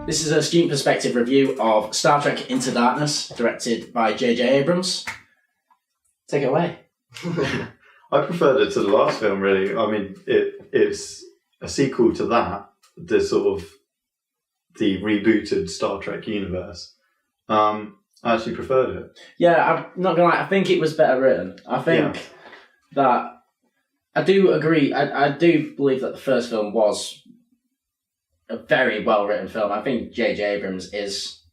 This is a student perspective review of Star Trek Into Darkness, directed by J.J. Abrams. Take it away. I preferred it to the last film, really. I mean, it's a sequel to that, the rebooted Star Trek universe. I actually preferred it. Yeah, I'm not gonna lie, I think it was better written. I think that I do agree. I do believe that the first film was a very well written film. I think J.J. Abrams is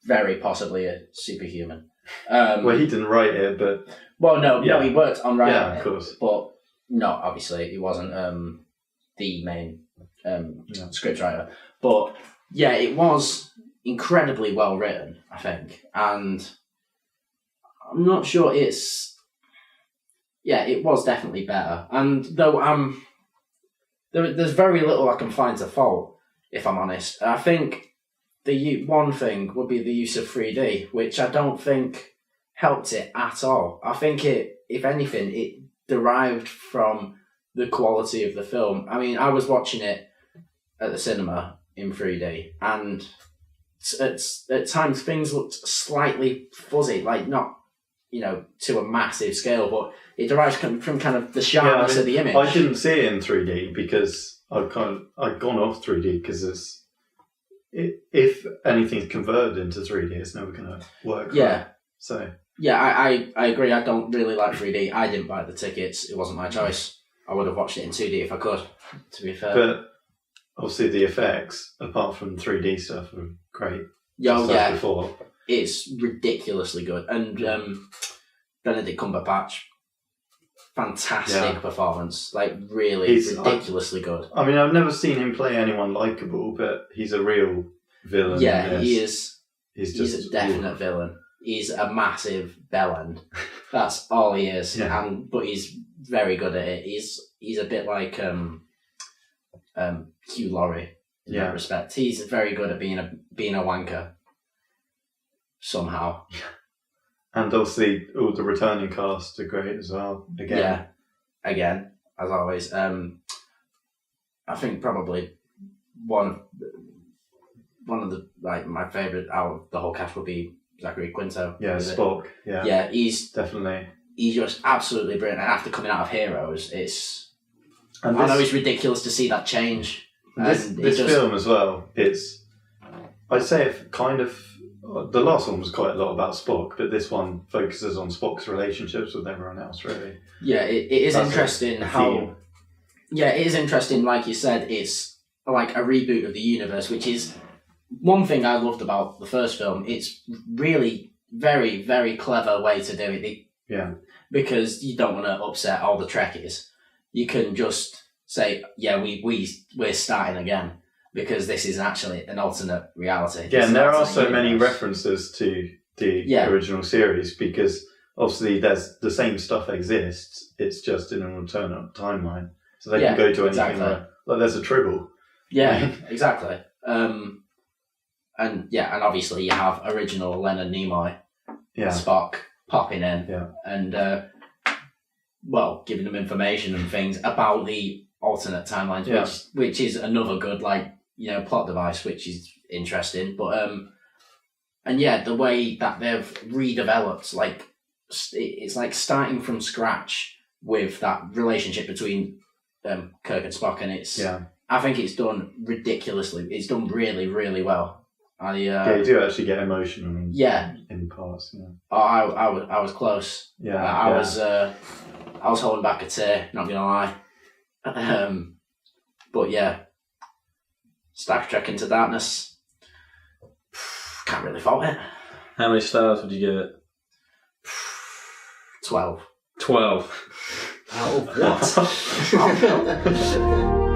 very possibly a superhuman. Well, he didn't write it, but no, he worked on writing it. Yeah, of course. But no, obviously, he wasn't the main scriptwriter. But yeah, it was incredibly well written, I think. And I'm not sure it's... Yeah, it was definitely better. And though there's very little I can find to fault, if I'm honest. I think the one thing would be the use of 3D, which I don't think helped it at all. I think it, if anything, it derived from the quality of the film. I mean, I was watching it at the cinema in 3D, and at times things looked slightly fuzzy, like not, to a massive scale, but it derives from kind of the sharpness of the image. I didn't see it in 3D because I've gone off 3D because if anything's converted into 3D, it's never going to work. Yeah. Right. So. Yeah, I agree. I don't really like 3D. I didn't buy the tickets. It wasn't my choice. I would have watched it in 2D if I could, to be fair. But obviously the effects, apart from 3D stuff, are great. Before. It's ridiculously good. And Benedict Cumberbatch, fantastic performance. Like, really ridiculously good. I mean, I've never seen him play anyone likeable, but he's a real villain. Yeah, he is. He's a definite villain. He's a massive bellend. That's all he is. Yeah. But he's very good at it. He's a bit like Hugh Laurie in that respect. He's very good at being a wanker. Somehow. And obviously all the returning cast are great as well. Again, as always. I think probably one of the my favourite out of the whole cast would be Zachary Quinto. Yeah, Spock. Yeah. Yeah, he's just absolutely brilliant. And after coming out of Heroes, I know it's ridiculous to see that change. This film as well, I'd say it kind of... The last one was quite a lot about Spock, but this one focuses on Spock's relationships with everyone else, really. Yeah, it is interesting how... Yeah, it is interesting, like you said, it's like a reboot of the universe, which is one thing I loved about the first film. It's really very, very clever way to do it. Because you don't want to upset all the Trekkies. You can just say, we're starting again. Because this is actually an alternate reality. Yeah, and there are so many references to the original series because obviously there's the same stuff exists. It's just in an alternate timeline, so they can go to anything. Like there's a Tribble. Yeah, exactly. And obviously you have original Leonard Nimoy, Spock popping in, and giving them information and things about the alternate timelines, which is another good plot device, which is interesting. But the way that they've redeveloped, it's like starting from scratch with that relationship between Kirk and Spock, and I think it's done ridiculously. It's done really, really well. You do actually get emotional. In parts. Yeah. Oh, I was close. Yeah. I was holding back a tear. Not gonna lie. But yeah. Star Trek Into Darkness. Can't really fault it. How many stars would you give it? 12. 12. Oh, what?